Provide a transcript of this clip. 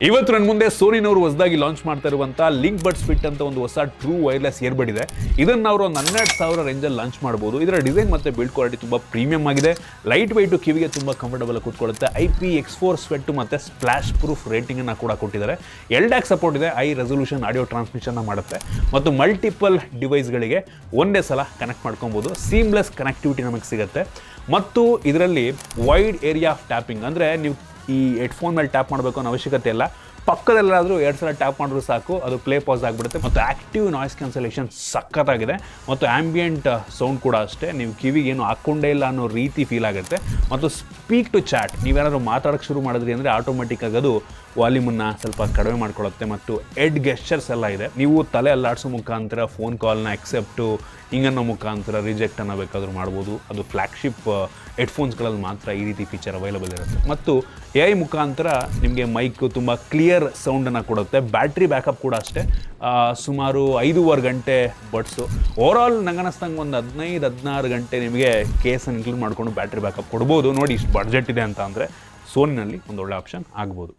ಇವತ್ತು ನನ್ನ ಮುಂದೆ ಸೋನಿನವರು ಹೊಸದಾಗಿ ಲಾಂಚ್ ಮಾಡ್ತಾ ಇರುವಂಥ ಲಿಂಕ್ ಬಡ್ಸ್ ಫಿಟ್ ಅಂತ ಒಂದು ಹೊಸ ಟ್ರೂ ವೈರ್ಲೆಸ್ ಇಯರ್ಬಡ್ ಇದೆ. ಇದನ್ನು ಅವರು ಒಂದು 12,000 ರೇಂಜಲ್ಲಿ ಲಾಂಚ್ ಮಾಡ್ಬೋದು. ಇದರ ಡಿಸೈನ್ ಮತ್ತು ಬಿಲ್ಡ್ ಕ್ವಾಲಿಟಿ ತುಂಬ ಪ್ರೀಮಿಯಂ ಆಗಿದೆ. ಲೈಟ್ ವೆಯ್ಟು, ಕಿವಿಗೆ ತುಂಬ ಕಂಫರ್ಟಬಲ್ ಕೂತ್ಕೊಳ್ಳುತ್ತೆ. IP-X4 ಸ್ವೆಟ್ ಮತ್ತು ಸ್ಪ್ಲಾಶ್ ಪ್ರೂಫ್ ರೇಟಿಂಗನ್ನು ಕೂಡ ಕೊಟ್ಟಿದ್ದಾರೆ. LDAC ಸಪೋರ್ಟ್ ಇದೆ. ಹೈ ರೆಸೊಲ್ಯೂಷನ್ ಆಡಿಯೋ ಟ್ರಾನ್ಸ್ಮಿಷನ್ನ ಮಾಡುತ್ತೆ ಮತ್ತು ಮಲ್ಟಿಪಲ್ ಡಿವೈಸ್ಗಳಿಗೆ ಒಂದೇ ಸಲ ಕನೆಕ್ಟ್ ಮಾಡ್ಕೊಬೋದು. ಸೀಮ್ಲೆಸ್ ಕನೆಕ್ಟಿವಿಟಿ ನಮಗೆ ಸಿಗುತ್ತೆ ಮತ್ತು ಇದರಲ್ಲಿ ವೈಡ್ ಏರಿಯಾ ಆಫ್ ಟ್ಯಾಪಿಂಗ್, ಅಂದರೆ ನೀವು ಈ ಹೆಡ್ಫೋನ್ ಮೇಲೆ ಟ್ಯಾಪ್ ಮಾಡಬೇಕು ಅನ್ನೋ ಅವಶ್ಯಕತೆ ಇಲ್ಲ. ಪಕ್ಕದಲ್ಲಾದರೂ 2 ಸಲ ಟ್ಯಾಪ್ ಮಾಡಿದ್ರು ಸಾಕು, ಅದು ಪ್ಲೇ ಪಾಸ್ ಆಗಿಬಿಡುತ್ತೆ. ಮತ್ತು ಆ್ಯಕ್ಟಿವ್ ನಾಯ್ಸ್ ಕ್ಯಾನ್ಸಲೇಷನ್ ಸಖತ್ತಾಗಿದೆ ಮತ್ತು ಆ್ಯಂಬಿಯೆಂಟ್ ಸೌಂಡ್ ಕೂಡ ಅಷ್ಟೇ. ನೀವು ಕಿವಿಗೆ ಏನು ಹಾಕ್ಕೊಂಡೇ ಇಲ್ಲ ಅನ್ನೋ ರೀತಿ ಫೀಲ್ ಆಗುತ್ತೆ. ಮತ್ತು ಸ್ಪೀಕ್ ಟು ಚಾಟ್, ನೀವೇನಾದರೂ ಮಾತಾಡೋಕ್ಕೆ ಶುರು ಮಾಡಿದ್ರಿ ಅಂದರೆ ಆಟೋಮೆಟಿಕ್ಕಾಗಿ ಅದು ವಾಲ್ಯೂಮನ್ನು ಸ್ವಲ್ಪ ಕಡಿಮೆ ಮಾಡ್ಕೊಳ್ಳುತ್ತೆ. ಮತ್ತು ಎಡ್ ಗೆಸ್ಚರ್ಸ್ ಎಲ್ಲ ಇದೆ. ನೀವು ತಲೆ ಅಲ್ಲಾಡಿಸೋ ಮುಖಾಂತರ ಫೋನ್ ಕಾಲ್ನ ಎಕ್ಸೆಪ್ಟು ಹಿಂಗನ್ನೋ ಮುಖಾಂತರ ರಿಜೆಕ್ಟನ್ನು ಬೇಕಾದರೂ ಮಾಡ್ಬೋದು. ಅದು ಫ್ಲ್ಯಾಗ್ಶಿಪ್ ಹೆಡ್ಫೋನ್ಸ್ಗಳಲ್ಲಿ ಮಾತ್ರ ಈ ರೀತಿ ಫೀಚರ್ ಅವೈಲಬಲ್ ಇರುತ್ತೆ. ಮತ್ತು AI ಮುಖಾಂತರ ನಿಮಗೆ ಮೈಕು ತುಂಬ ಕ್ಲಿಯರ್ ಸೌಂಡನ್ನು ಕೊಡುತ್ತೆ. ಬ್ಯಾಟ್ರಿ ಬ್ಯಾಕಪ್ ಕೂಡ ಅಷ್ಟೇ, ಸುಮಾರು 5.5 ಗಂಟೆ ಬಡ್ಸು. ಓವರಾಲ್ ನಂಗನಿಸ್ದಂಗೆ ಒಂದು 15-16 ಗಂಟೆ ನಿಮಗೆ ಕೇಸನ್ನು ಇನ್ಕ್ಲೂಡ್ ಮಾಡಿಕೊಂಡು ಬ್ಯಾಟ್ರಿ ಬ್ಯಾಕಪ್ ಕೊಡ್ಬೋದು. ನೋಡಿ, ಇಷ್ಟು ಬಡ್ಜೆಟ್ ಇದೆ ಅಂತ ಅಂದರೆ ಸೋನಿನಲ್ಲಿ ಒಂದು ಒಳ್ಳೆ ಆಪ್ಷನ್ ಆಗ್ಬೋದು.